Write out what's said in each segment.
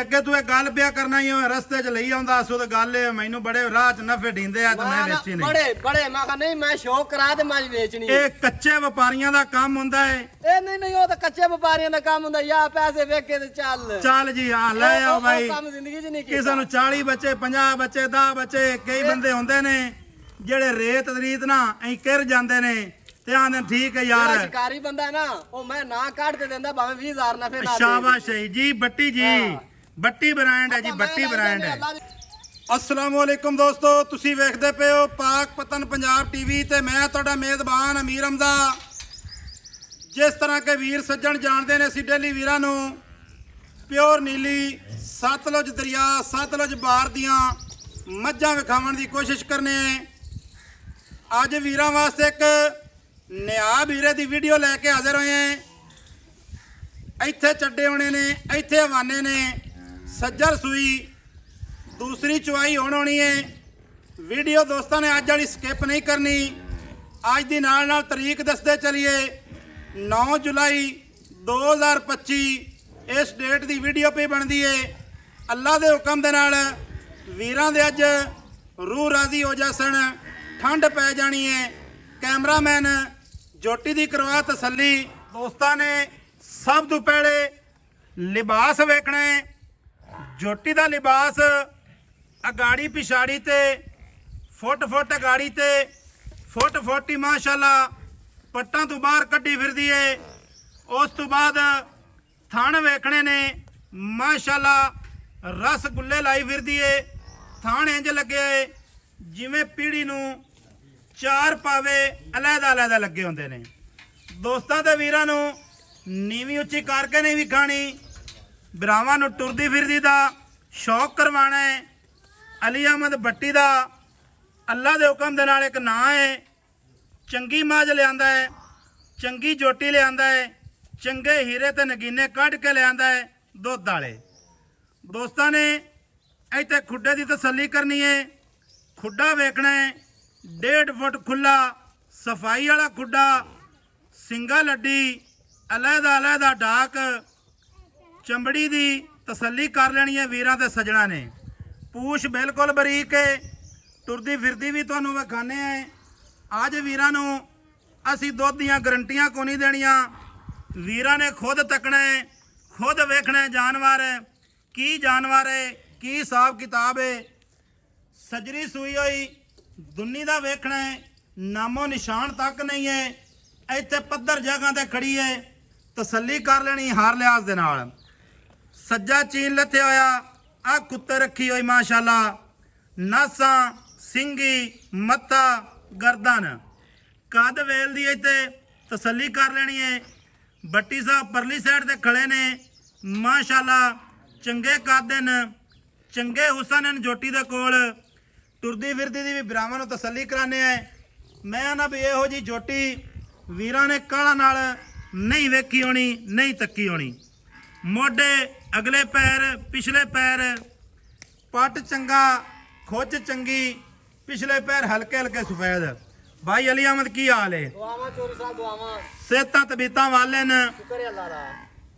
ਅੱਗੇ ਤੂੰ ਇਹ ਗੱਲ ਪਿਆ ਕਰਨਾ ਹੀ ਰਸਤੇ 'ਚ ਲਈ ਆਉਂਦਾ ਸੋ ਤੇ ਗੱਲ ਇਹ ਮੈਨੂੰ ਬੜੇ ਰਾਹ 'ਚ ਨਫੇ ਢੀਂਦੇ ਆ ਤੇ ਮੈਂ ਵੇਚੀ ਨਹੀਂ ਬੜੇ ਮੈਂ ਕਿਹਾ ਨਹੀਂ ਮੈਂ ਸ਼ੌਕ ਕਰਾ ਤੇ ਮੈਂ ਵੇਚਣੀ ਇਹ ਕੱਚੇ ਵਪਾਰੀਆਂ ਦਾ ਕੰਮ ਹੁੰਦਾ ਏ ਇਹ ਨਹੀਂ ਉਹ ਤਾਂ ਕੱਚੇ ਵਪਾਰੀਆਂ ਦਾ ਕੰਮ ਹੁੰਦਾ ਯਾ ਪੈਸੇ ਵੇਖ ਕੇ ਤੇ ਚੱਲ ਜੀ ਹਾਂ ਲੈ ਆਓ ਬਾਈ ਕੰਮ ਜ਼ਿੰਦਗੀ 'ਚ ਨਹੀਂ ਕੀਤਾ ਕਿਸੇ ਨੂੰ 40 ਬੱਚੇ 50 ਬੱਚੇ 10 ਬੱਚੇ ਕਈ ਬੰਦੇ ਹੁੰਦੇ ਨੇ ਜਿਹੜੇ ਰੇਤ ਰੀਤ ਨਾ ਐਂ ਕਿਰ ਜਾਂਦੇ ਨੇ ਤੇ ਆਂਦੇ ਠੀਕ ਹੈ ਯਾਰ ਸ਼ਿਕਾਰੀ ਬੰਦਾ ਨਾ ਉਹ ਮੈਂ ਨਾ ਕੱਢ ਤੇ ਦਿੰਦਾ ਭਾਵੇਂ 20000 ਨਾ ਫੇਰ ਸ਼ਾਬਾਸ਼ ਜੀ ਬੱਟੀ ਜੀ ਬੱਟੀ ਬ੍ਰਾਂਡ ਹੈ ਜੀ ਬੱਟੀ ਬ੍ਰਾਂਡ ਹੈ। अस्सलाम वालेकुम दोस्तों तुसी वेखदे पे हो पाक पतन पंजाब टीवी ते मैं तुहाडा मेज़बान अमीर हमदा। जिस तरह के वीर सज्जण जानते ने असीं डेली वीरां नूं प्योर नीली सतलुज दरिया सतलुज बार दियां मझां विखाउण दी कोशिश करने अज वीरां वास्ते एक नया वीरे दी वीडियो लैके हाज़र होए हैं। इत्थे चड्डे होने ने इत्थे हवाने ने सज्जर सूई दूसरी चुवाई होनी है। वीडियो दोस्तों ने अज वाली स्किप नहीं करनी। अज की नाल तरीक दसते चलिए 9 जुलाई 2025 इस डेट की वीडियो पे बनती है। अल्लाह के हुक्म के नाल वीरां दे अज रूह राजी हो जासन ठंड पै जानी है। कैमरामैन जोटी की करवा तसली। दोस्तों ने सब तो पहले लिबास वेखना है। जोटी का लिबास अगाड़ी पिछाड़ी ते फुट फुट अगाड़ी ते फुट फुट ही माशाल्लाह पट्टां तो बाहर कड्डी फिरदी है। उस तो बाद थण वेखने ने माशाल्लाह रसगुल्ले लाई फिरदी है। थण इंज लगे जिवें पीढ़ी नूं चार पावे अलहदा अलहदा लगे होंदे ने। दोस्तां ते वीरां नूं नीवी उच्ची करके नहीं विखाणी। भरावां नूं टुरदी फिरदी दा शौक करवाना है। अली अहमद भट्टी का अल्लाह के हुक्म के नाल एक नां है। चंगी मझ लिया है चंगी जोटी लिया है चंगे हीरे ते नगीने कढ़ के लिया है दुध वाले। दोस्तों ने इत्थे खुड्डे की तसली करनी है। खुड्डा वेखना है 1.5 फुट खुला सफाई वाला खुड्डा सिंगा लड्डी अलहदा अलहदा डाक चंबड़ी की तसली कर लेनी है। वीरां ते सजना ने पूछ बिल्कुल बरीक है टुरदी फिरदी भी तुहानूं विखाने हैं। अज वीरां नूं असीं दुध दीआं गरंटियां को नहीं देनियां। वीरां ने खुद तकना है खुद वेखना है जानवर है की हिसाब किताब है। सजरी सूई हुई दुन्नी दा वेखना है नामो निशान तक नहीं है। इत्थे पद्धर जगह ते खड़ी है तसली कर लेनी हर लिहाज दे नाल। सज्जा चीन लथे होया आ कुत्ते रखी हुई माशाल्लाह नासा सिंगी मत्ता गर्दन कद वेल दी इत्थे तसली कर लेनी है। भट्टी साहब परली साइड ते खड़े ने माशाल्लाह चंगे कद न चंगे हुसन न जोटी दे कोल। टुरदी फिरदी दी भी भरावां नूं तसली कराने हैं। मैं ना भी इहो जी जोटी वीरां ने काला नाल नहीं वेखी होनी नहीं तक्की होनी। मोढे अगले पैर पिछले पैर पट चंगा खुच चंगी पिछले पैर हल्के हल्के सफेद। भाई अली अहमद की हाल है सेहतां तबीयतां वाले न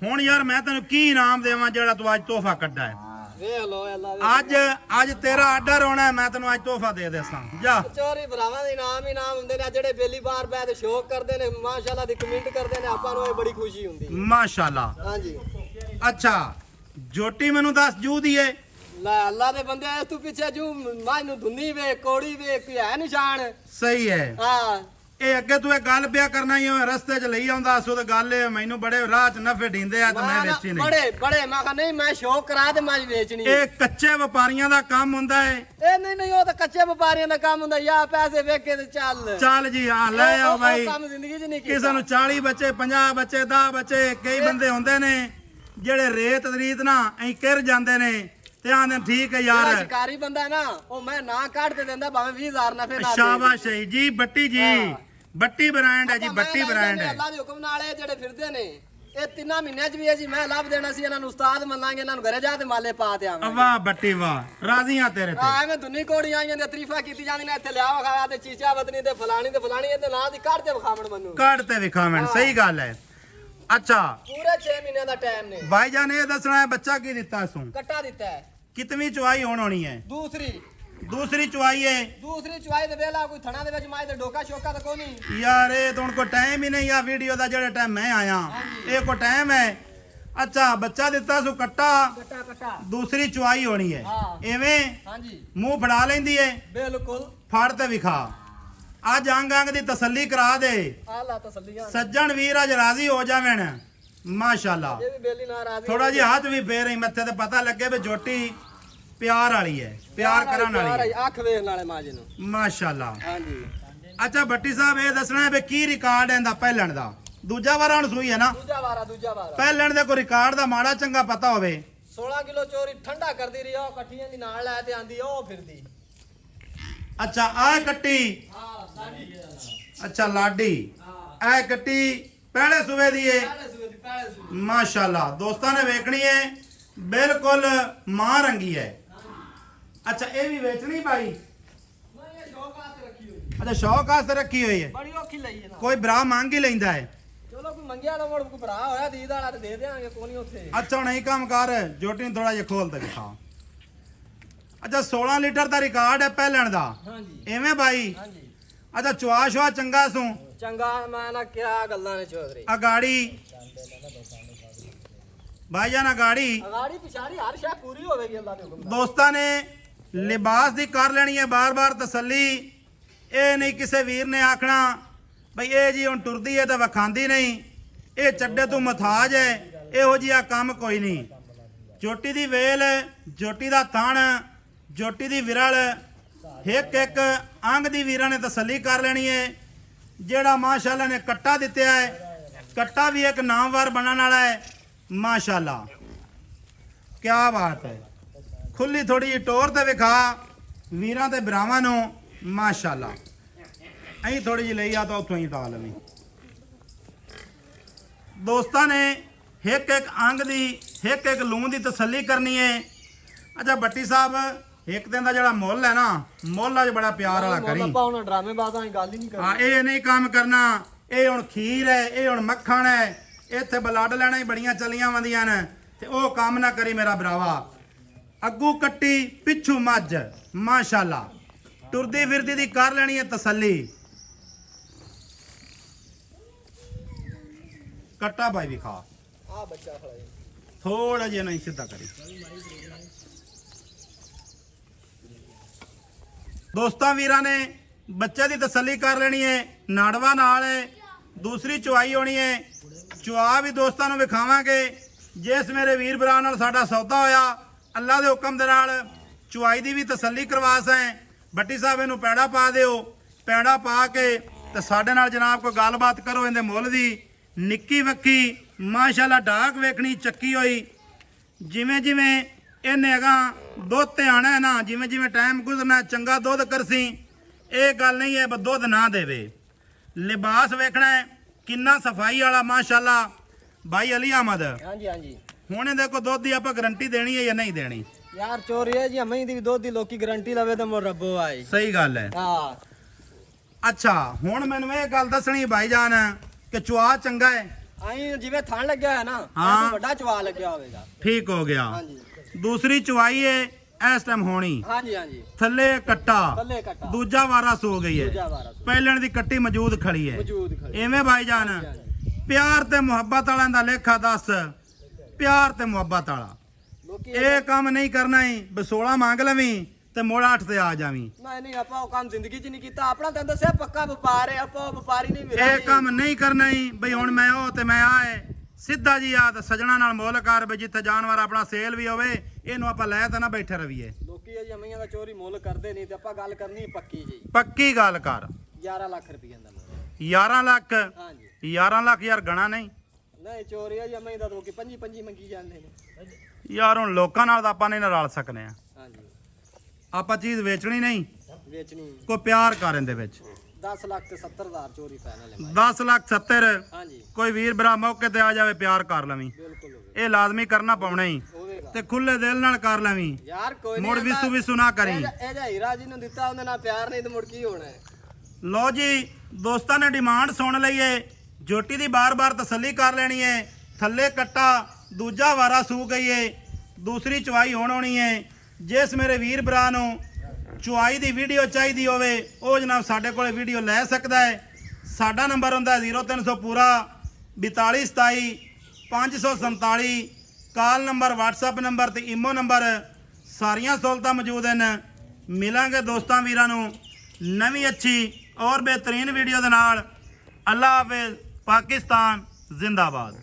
हुण यार मैं तेन की इनाम देवां जेड़ा तू अज तोहफा कड्डा है। अज तेरा आर्डर होना है मैं तेन अज तोहफा दे देसां जा चोरी भरावां दे इनाम हुंदे ने जेड़े बेली बार बैठ शौक करदे ने माशाल्लाह दी कमेंट करदे ने आपां नूं बड़ी खुशी हुंदी माशाल्लाह। हां जी अच्छा जोटी मैनू दस जू दी है ला अल्लाह दे बंदे इस तू पीछे जू मानू धुन्नी वे कोड़ी वे कोई है निशान सही है। हां ਇਹ ਅੱਗੇ ਤੂੰ ਇਹ ਗੱਲ ਪਿਆ ਕਰਨਾ ਹੀ ਰਸਤੇ 'ਚ ਲਈ ਆਉਂਦਾ ਸੋ ਤੇ ਗੱਲ ਇਹ ਮੈਨੂੰ ਬੜੇ ਰਾਹ 'ਚ ਨਫੇ ਢੀਂਦੇ ਆ ਤੇ ਮੈਂ ਵੇਚੀ ਨਹੀਂ ਬੜੇ ਮੈਂ ਕਿਹਾ ਨਹੀਂ ਮੈਂ ਸ਼ੌਕ ਕਰਾ ਤੇ ਮੈਂ ਵੇਚਣੀ। ਇਹ ਕੱਚੇ ਵਪਾਰੀਆਂ ਦਾ ਕੰਮ ਹੁੰਦਾ ਹੈ। ਇਹ ਨਹੀਂ ਉਹ ਤਾਂ ਕੱਚੇ ਵਪਾਰੀਆਂ ਦਾ ਕੰਮ ਹੁੰਦਾ ਯਾ ਪੈਸੇ ਵੇਖ ਕੇ ਤੇ ਚੱਲ ਜੀ ਹਾਂ ਲੈ ਆਓ ਬਾਈ ਕੰਮ ਜ਼ਿੰਦਗੀ 'ਚ ਨਹੀਂ ਕੀਤਾ। ਕਿਸੇ ਨੂੰ 40 ਬੱਚੇ 50 ਬੱਚੇ 10 ਬੱਚੇ ਕਈ ਬੰਦੇ ਹੁੰਦੇ ਨੇ ਜਿਹੜੇ ਰੇਤ ਰੀਤ ਨਾ ਐਂ ਕਿਰ ਜਾਂਦੇ ਨੇ ਤੇ ਆਂਦੇ ਠੀਕ ਹੈ ਯਾਰ ਸ਼ਿਕਾਰੀ ਬੰਦਾ ਨਾ ਉਹ ਮੈਂ ਨਾ ਕੱਢ ਤੇ ਦਿੰਦਾ ਭਾਵੇਂ 20000 ਨਾ ਫੇਰ ਸ਼ਾਬਾਸ਼ ਜੀ ਬੱਟੀ ਜੀ ਬੱਟੀ ਬ੍ਰਾਂਡ ਹੈ ਜੀ ਬੱਟੀ ਬ੍ਰਾਂਡ ਹੈ। ਅੱਲਾਹ ਦੇ ਹੁਕਮ ਨਾਲ ਇਹ ਜਿਹੜੇ ਫਿਰਦੇ ਨੇ ਇਹ 3 ਮਹੀਨਿਆਂ 'ਚ ਵੀ ਜੀ ਮੈਂ ਲੱਭ ਦੇਣਾ ਸੀ ਇਹਨਾਂ ਨੂੰ ਉਸਤਾਦ ਮੰਨਾਂਗੇ ਇਹਨਾਂ ਨੂੰ ਘਰੇ ਜਾ ਤੇ ਮਾਲੇ ਪਾ ਤੇ ਆਵਾਂਗੇ। ਵਾਹ ਬੱਟੀ ਵਾਹ ਰਾਜ਼ੀ ਆ ਤੇਰੇ ਤੇ। ਐਵੇਂ ਦੁਨੀ ਕੋੜੀ ਆਈਆਂ ਦੇ ਤਰੀਫਾ ਕੀਤੀ ਜਾਂਦੀ ਨੇ ਇੱਥੇ ਲਿਆ ਵਿਖਾਇਆ ਤੇ ਚੀਚਾ ਵਤਨੀ ਤੇ ਫਲਾਣੀ ਇਹਦੇ ਨਾਂ ਦੀ ਕੱਢ ਤੇ ਵਿਖਾਵਣ ਮੈਨੂੰ ਕੱਢ ਤੇ ਵਿਖਾਵਣ ਸਹੀ ਗੱਲ ਹੈ। ਅੱਛਾ ਪੂਰੇ 6 ਮਹੀਨਿਆਂ ਦਾ ਟਾਈਮ ਨੇ। ਭਾਈਜਾਨ ਇਹ ਦੱਸਣਾ ਹੈ ਬੱਚਾ ਕੀ ਦਿੱਤਾ ਇਸਨੂੰ? ਕੱਟਾ ਦਿੱਤਾ ਹੈ। ਕਿਤਨੀ ਚੁਆਈ ਹੋਣੀ ਹੈ? ਦੂਸਰੀ ਚੁਆਈ ਹੈ। ਦੂਸਰੀ ਚੁਆਈ ਦੇ ਵੇਲਾ ਕੋਈ ਥਣਾ ਦੇ ਵਿੱਚ ਮਾਈ ਤੇ ਡੋਕਾ ਸ਼ੋਕਾ ਤਾਂ ਕੋਈ ਨਹੀਂ ਯਾਰ ਇਹ ਤਾਂ ਕੋਈ ਟਾਈਮ ਹੀ ਨਹੀਂ ਆ ਵੀਡੀਓ ਦਾ ਜਿਹੜਾ ਟਾਈਮ ਮੈਂ ਆਇਆ ਇਹ ਕੋਈ ਟਾਈਮ ਹੈ। ਅੱਛਾ ਬੱਚਾ ਦਿੱਤਾ ਸੋ ਕੱਟਾ ਦੂਸਰੀ ਚੁਆਈ ਹੋਣੀ ਹੈ ਐਵੇਂ ਹਾਂਜੀ ਮੂੰਹ ਫੜਾ ਲੈਂਦੀ ਹੈ ਬਿਲਕੁਲ ਫੜ ਤੇ ਵਿਖਾ ਅੱਜ ਅੰਗ ਅੰਗ ਦੀ ਤਸੱਲੀ ਕਰਾ ਦੇ ਆਲਾ ਤਸੱਲੀਆਂ ਸੱਜਣ ਵੀਰ ਅੱਜ ਰਾਜ਼ੀ ਹੋ ਜਾਵਣ ਮਾਸ਼ਾਅੱਲਾ। ਇਹ ਵੀ ਬੇਲੀ ਨਾ ਰਾਜ਼ੀ ਥੋੜਾ ਜਿਹਾ ਹੱਥ ਵੀ ਫੇਰ ਹੀ ਮੱਥੇ ਤੇ ਪਤਾ ਲੱਗੇ ਵੀ ਜੋਟੀ ਪਿਆਰ ਵਾਲੀ ਹੈ ਪਿਆਰ ਕਰਨ ਵਾਲੀ ਹੈ ਅੱਖ ਵੇਖਣ ਵਾਲੇ ਮਾਜੇ ਨੂੰ ਮਾਸ਼ਾਅੱਲਾ। ਹਾਂਜੀ ਅੱਛਾ ਭੱਟੀ ਸਾਹਿਬ ਇਹ ਦੱਸਣਾ ਹੈ ਵੀ ਕੀ ਰਿਕਾਰਡ ਇਹਦਾ ਪਹਿਲਣ ਦਾ? ਦੂਜਾ ਵਾਰ ਹੁਣ ਸੂਈ ਹੈ ਨਾ? ਦੂਜਾ ਵਾਰਾ ਪਹਿਲਣ ਦੇ ਕੋਈ ਰਿਕਾਰਡ ਦਾ ਮਾੜਾ ਚੰਗਾ ਪਤਾ ਹੋਵੇ? 16 ਕਿਲੋ ਚੋਰੀ ਠੰਡਾ ਕਰਦੀ ਰਹੀ ਉਹ ਇਕੱਠੀਆਂ ਦੀ ਨਾਲ ਲੈ ਤੇ ਆਂਦੀ ਉਹ ਫਿਰਦੀ। ਅੱਛਾ ਆ ਕੱਟੀ ਹਾਂ ਸਾਡੀ ਅੱਛਾ ਲਾਡੀ ਇਹ ਕੱਟੀ ਪਹਿਲੇ ਸੂਵੇ ਦੀ ਹੈ ਪਹਿਲੇ ਸੂਏ ਮਾਸ਼ਾਅੱਲਾ। ਦੋਸਤਾਂ ਨੇ ਵੇਖਣੀ ਹੈ ਬਿਲਕੁਲ ਮਾਂ ਰੰਗੀ ਹੈ। ਅੱਛਾ ਇਹ ਵੀ ਵੇਚਣੀ ਭਾਈ? ਮੈਂ ਇਹ ਸ਼ੌਕ ਆਸਤੇ ਰੱਖੀ ਹੋਈ ਅੱਛਾ ਸ਼ੌਕ ਵਾਸਤੇ ਰੱਖੀ ਹੋਈ ਹੈ। ਬੜੀ ਔਖੀ ਲਈ ਹੈ ਨਾ ਕੋਈ ਭਰਾ ਮੰਗ ਹੀ ਲੈਂਦਾ ਹੈ? ਚਲੋ ਕੋਈ ਮੰਗਿਆ ਤਾਂ ਮੁੜ ਕੋਈ ਭਰਾ ਹੋਇਆ ਦੀਦ ਵਾਲਾ ਤੇ ਦੇ ਦੇਾਂਗੇ ਕੋਈ ਨਹੀਂ ਉੱਥੇ। ਅੱਛਾ ਹੁਣ ਇਹ ਕੰਮ ਕਰ ਜੋਟੀ ਨੂੰ ਥੋੜਾ ਜਿਹਾ ਖੋਲ ਤੇ ਦਿਖਾ। ਅੱਛਾ 16 ਲੀਟਰ ਦਾ ਰਿਕਾਰਡ ਹੈ ਪਹਿਲਣ ਦਾ ਹਾਂਜੀ ਐਵੇਂ ਭਾਈ? ਹਾਂਜੀ ਅੱਛਾ ਚੁਆ ਸ਼ੁਆ ਚੰਗਾ ਸੂ ਚੰਗਾ ਮੈਂ ਨਾ ਕਿਹਾ ਗੱਲਾਂ ਨੇ ਚੌਧਰੀ ਅਗਾੜੀ ਭਾਈ ਜਾਨ ਅਗਾੜੀ ਅਗਾੜੀ ਪਿਛਾੜੀ ਹਰ ਸ਼ੈ ਪੂਰੀ ਹੋਵੇਗੀ ਅੱਲਾ ਦੇ ਹੁਕਮ ਨਾਲ। ਦੋਸਤਾਂ ਨੇ ਲਿਬਾਸ ਦੀ ਕਰ ਲੈਣੀ ਹੈ ਬਾਰ-ਬਾਰ ਤਸੱਲੀ। ਇਹ ਨਹੀਂ ਕਿਸੇ ਵੀਰ ਨੇ ਆਖਣਾ ਬਈ ਇਹ ਜੀ ਹੁਣ ਟੁਰਦੀ ਹੈ ਤਾਂ ਵਖਾਂਦੀ ਨਹੀਂ ਇਹ ਚੱਡੇ ਤੋਂ ਮਥਾਜ ਹੈ ਇਹੋ ਜਿਹਾ ਕੰਮ ਕੋਈ ਨਹੀਂ। ਜੋਟੀ ਦੀ ਵੇਲ ਜੋਟੀ ਦਾ ਥਣ ਜੋਟੀ ਦੀ ਵਿਰਲ ਇੱਕ ਇੱਕ ਅੰਗ ਦੀ ਵੀਰਾਂ ਨੇ ਤਸੱਲੀ ਕਰ ਲੈਣੀ ਹੈ। ਜਿਹੜਾ ਮਾਸ਼ਾਅੱਲਾ ਨੇ ਕੱਟਾ ਦਿੱਤਾ ਹੈ ਕੱਟਾ ਵੀ ਇੱਕ ਨਾਮਵਾਰ ਬਣਨ ਵਾਲਾ ਹੈ ਮਾਸ਼ਾਅੱਲਾ। ਕੀ ਬਾਤ ਹੈ। ਖੁੱਲੀ ਥੋੜੀ ਜਿਹੀ ਟੋਰ ਤੇ ਵਿਖਾ ਵੀਰਾਂ ਤੇ ਭਰਾਵਾਂ ਨੂੰ ਮਾਸ਼ਾਅੱਲਾ। ਅਹੀਂ ਥੋੜੀ ਜਿਹੀ ਲਈ ਆ ਤਾਂ ਉੱਥੋਂ ਹੀ ਟਾ ਲਵੀਂ। ਦੋਸਤਾਂ ਨੇ ਇੱਕ ਇੱਕ ਅੰਗ ਦੀ ਇੱਕ ਇੱਕ ਲੂਣ ਦੀ ਤਸੱਲੀ ਕਰਨੀ ਹੈ। ਅੱਛਾ ਭੱਟੀ ਸਾਹਿਬ ਇੱਕ ਦਿਨ ਦਾ ਜਿਹੜਾ ਮੁੱਲ ਹੈ ਨਾ ਮੁੱਲ ਅੱਜ ਬੜਾ ਪਿਆਰ ਵਾਲਾ ਕਰੀ। ਆਪਾਂ ਹੁਣ ਡਰਾਮੇ ਬਾਜ਼ਾਂ ਦੀ ਗੱਲ ਹੀ ਨਹੀਂ ਹਾਂ ਕਰਨੀ। ਇਹ ਨਹੀਂ ਕੰਮ ਕਰਨਾ। ਇਹ ਹੁਣ ਖੀਰ ਹੈ ਇਹ ਹੁਣ ਮੱਖਣ ਹੈ ਇੱਥੇ ਬਲੱਡ ਲੈਣਾ ਹੀ ਬੜੀਆਂ ਚੱਲੀਆਂ ਵੰਦੀਆਂ ਨੇ ਤੇ ਉਹ ਕੰਮ ਨਾ ਕਰੀ ਮੇਰਾ ਭਰਾਵਾ। ਅੱਗੂ ਕੱਟੀ ਪਿੱਛੂ ਮੱਝ ਮਾਸ਼ਾਅੱਲਾ ਟੁਰਦੀ ਫਿਰਦੀ ਦੀ ਕਰ ਲੈਣੀ ਹੈ ਤਸੱਲੀ। ਕੱਟਾ ਭਾਈ ਵਿਖਾ ਆ ਬੱਚਾ ਖੜਾ ਹੈ ਥੋੜਾ ਜਿਹਾ ਨਹੀਂ ਸਿੱਧਾ ਕਰੀ। ਦੋਸਤਾਂ ਵੀਰਾਂ ਨੇ ਬੱਚੇ ਦੀ ਤਸੱਲੀ ਕਰ ਲੈਣੀ ਹੈ ਨਾੜਵਾ ਨਾਲ ਹੈ। ਦੂਸਰੀ ਚੁਆਈ ਹੋਣੀ ਹੈ ਚੁਆ ਵੀ ਦੋਸਤਾਂ ਨੂੰ ਵਿਖਾਵਾਂਗੇ। ਜਿਸ ਮੇਰੇ ਵੀਰ ਭਰਾ ਨਾਲ ਸਾਡਾ ਸੌਦਾ ਹੋਇਆ ਅੱਲਾ ਦੇ ਹੁਕਮ ਦੇ ਨਾਲ ਚੁਆਈ ਦੀ ਵੀ ਤਸੱਲੀ ਕਰਵਾ ਸੈਂ। ਭੱਟੀ ਸਾਹਿਬ ਇਹਨੂੰ ਪੈੜਾ ਪਾ ਦਿਓ ਪੈੜਾ ਪਾ ਕੇ ਤੇ ਸਾਡੇ ਨਾਲ ਜਨਾਬ ਕੋਈ ਗੱਲਬਾਤ ਕਰੋ ਇਹਦੇ ਮੁੱਲ ਦੀ। ਨਿੱਕੀ ਵੱਕੀ ਮਾਸ਼ਾਅੱਲਾ ਡਾਕ ਵੇਖਣੀ ਚੱਕੀ ਹੋਈ ਜਿਵੇਂ ਜਿਵੇਂ ਇਹਨੇ ਅਗਾ ਦੁੱਧ ਤੇ ਆਣਾ ਹੈ ਨਾ ਜਿਵੇਂ ਜਿਵੇਂ ਟਾਈਮ ਗੁਜ਼ਰਨਾ ਚੰਗਾ ਦੁੱਧ ਕਰਸੀ। ਇਹ ਗੱਲ ਨਹੀਂ ਹੈ ਬਸ ਦੁੱਧ ਨਾ ਦੇਵੇ। ਲਿਬਾਸ ਵੇਖਣਾ ਹੈ ਕਿੰਨਾ ਸਫਾਈ ਵਾਲਾ ਮਾਸ਼ਾਅੱਲਾ। ਭਾਈ ਅਲੀ ਅਹਿਮਦ ਹਾਂਜੀ ਹਾਂਜੀ ਹੁਣ ਇਹਦੇ ਕੋ ਦੁੱਧ ਦੀ ਆਪਾਂ ਗਰੰਟੀ ਦੇਣੀ ਹੈ ਜਾਂ ਨਹੀਂ ਦੇਣੀ? ਯਾਰ ਚੋਰੀ ਹੈ ਜੀ ਅਮਈ ਦੀ ਵੀ ਦੁੱਧ ਦੀ ਲੋਕੀ ਗਾਰੰਟੀ ਲਵੇ ਤਾਂ ਮੋ ਰੱਬੋ ਆਏ। ਸਹੀ ਗੱਲ ਹੈ। ਹਾਂ ਅੱਛਾ ਹੁਣ ਮੈਨੂੰ ਇਹ ਗੱਲ ਦੱਸਣੀ ਭਾਈ ਜਾਨ ਕਿ ਚੁਆ ਚੰਗਾ ਹੈ? ਆਈ ਜਿਵੇਂ ਥਣ ਲੱਗਿਆ ਹੈ ਨਾ ਹਾਂ। ਇਹ ਵੱਡਾ ਚਵਾ ਲੱਗਿਆ ਹੋਵੇਗਾ। ਠੀਕ ਹੋ ਗਿਆ। ਹਾਂਜੀ ਦੂਸਰੀ ਚੁਆਈ ਹੈ ਇਸ ਟਾਈਮ ਹੋਣੀ ਹਾਂਜੀ ਹਾਂਜੀ ਥੱਲੇ ਕੱਟਾ ਥੱਲੇ ਕੱਟਾ ਦੂਜਾ ਵਾਰਾ ਸੋ ਗਈ ਹੈ ਦੂਜਾ ਵਾਰਾ ਪਹਿਲਣ ਦੀ ਕੱਟੀ ਮੌਜੂਦ ਖੜੀ ਹੈ ਮੌਜੂਦ ਖੜੀ। ਐਵੇਂ ਭਾਈ ਜਾਨ ਪਿਆਰ ਤੇ ਮੁਹੱਬਤ ਵਾਲਿਆਂ ਦਾ ਲੇਖਾ ਦੱਸ ਪਿਆਰ ਤੇ ਮੁਹੱਬਤ ਵਾਲਾ ਲੋਕੀ ਇਹ ਕੰਮ ਨਹੀਂ ਕਰਨਾ ਹੀ ਬਸੋਲਾ ਮੰਗ ਲਵੀਂ ਤੇ ਮੋੜਾ 8 ਤੇ ਆ ਜਾਵੀਂ। ਨਹੀਂ ਆਪਾਂ ਉਹ ਕੰਮ ਜ਼ਿੰਦਗੀ 'ਚ ਨਹੀਂ ਕੀਤਾ। ਆਪਣਾ ਤਾਂ ਦੱਸਿਆ ਪੱਕਾ ਵਪਾਰ ਹੈ ਆਪਾਂ ਵਪਾਰੀ ਨਹੀਂ ਵੀਰ। ਇਹ ਕੰਮ ਨਹੀਂ ਕਰਨਾ ਹੀ ਬਈ ਹੁਣ ਮੈਂ ਉਹ ਤੇ ਮੈਂ ਆਏ ਸਿੱਧਾ ਜੀ ਆ ਤੇ ਸਜਣਾ ਨਾਲ ਮੁੱਲ ਕਰ ਬਈ ਜਿੱਥੇ ਜਾਨਵਰ ਆਪਣਾ ਸੇਲ ਵੀ ਹੋਵੇ ਇਹਨੂੰ ਆਪਾਂ ਲੈ ਤਾਂ ਨਾ ਬੈਠੇ ਰਵੀਏ। ਲੋਕੀ ਇਹ ਜਮੀਆਂ ਦਾ ਚੋਰੀ ਮੁੱਲ ਕਰਦੇ ਨਹੀਂ ਤੇ ਆਪਾਂ ਗੱਲ ਕਰਨੀ ਪੱਕੀ ਜੀ। ਪੱਕੀ ਗੱਲ ਕਰ 11 ਲੱਖ ਰੁਪਏ ਦਾ ਮੁੱਲ। 11 ਲੱਖ ਹਾਂਜੀ 11 ਲੱਖ ਯਾਰ ਗਣਾ ਨਹੀਂ ਨਹੀਂ ਚੋਰੀ ਹੈ ਜਮੀ ਦਾ ਲੋਕੀ 25 ਮੰਗੀ ਜਾਂਦੇ ਨੇ ਯਾਰ ਹੁਣ ਲੋਕਾਂ ਨਾਲ ਤਾਂ ਆਪਾਂ ਨਹੀਂ ਨਾ ਰਲ ਸਕਨੇ ਆ। ਹਾਂਜੀ ਆਪਾਂ ਚੀਜ਼ ਵੇਚਣੀ ਨਹੀਂ ਵੇਚਣੀ ਕੋਈ ਪਿਆਰ ਕਰਨ ਦੇ ਵਿੱਚ 10 ਲੱਖ ਤੇ 70,000 ਚੋਰੀ ਫਾਈਨਲ ਹੈ। 10 ਲੱਖ 70 ਹਾਂਜੀ ਕੋਈ ਵੀਰ ਭਰਾ ਮੌਕੇ ਤੇ ਆ ਜਾਵੇ ਪਿਆਰ ਕਰ ਲਵੀਂ। ਬਿਲਕੁਲ ਹੋਵੇ ਇਹ ਲਾਜ਼ਮੀ ਕਰਨਾ ਪਾਉਣਾ ਹੀ ਹੋਵੇਗਾ ਤੇ ਖੁੱਲੇ ਦਿਲ ਨਾਲ ਕਰ ਲਵੀਂ। ਯਾਰ ਕੋਈ ਮੁੜ ਵਿਸੂ ਵਿਸੂ ਨਾ ਕਰੀ। ਇਹ ਜਿਹਾ ਹੀਰਾ ਜੀ ਨੂੰ ਦਿੱਤਾ ਉਹਦੇ ਨਾਲ ਪਿਆਰ ਨਹੀਂ ਤੇ ਮੁੜ ਕੀ ਹੋਣਾ ਹੈ। ਲੋ ਜੀ ਦੋਸਤਾਂ ਨੇ ਡਿਮਾਂਡ ਸੁਣ ਲਈਏ ਝੋਟੀ ਦੀ ਬਾਰ-ਬਾਰ ਤਸੱਲੀ ਕਰ ਲੈਣੀ ਹੈ। ਥੱਲੇ ਕੱਟਾ ਦੂਜਾ ਵਾਰਾ ਸੂ ਗਈ ਹੈ, ਦੂਸਰੀ ਚਵਾਈ ਹੋਣੀ ਹੈ। ਜਿਸ ਮੇਰੇ ਵੀਰ ਭਰਾ ਨੂੰ ਚੁਆਈ ਦੀ ਵੀਡੀਓ ਚਾਹੀਦੀ ਹੋਵੇ ਉਹ ਜਨਾਬ ਸਾਡੇ ਕੋਲੇ ਵੀਡੀਓ ਲੈ ਸਕਦਾ ਹੈ। ਸਾਡਾ ਨੰਬਰ ਹੁੰਦਾ 0300 ਪੂਰਾ 4227 547। ਕਾਲ ਨੰਬਰ, WhatsApp ਨੰਬਰ ਤੇ ਈਮੋ ਨੰਬਰ ਸਾਰੀਆਂ ਸਹੂਲਤਾਂ ਮੌਜੂਦ ਹਨ। ਮਿਲਾਂਗੇ ਦੋਸਤਾਂ ਵੀਰਾਂ ਨੂੰ ਨਵੀਂ ਅੱਛੀ ਔਰ ਬਿਹਤਰੀਨ ਵੀਡੀਓ ਦੇ ਨਾਲ। ਅੱਲਾ ਹਾਫਿਜ਼। ਪਾਕਿਸਤਾਨ ਜ਼ਿੰਦਾਬਾਦ।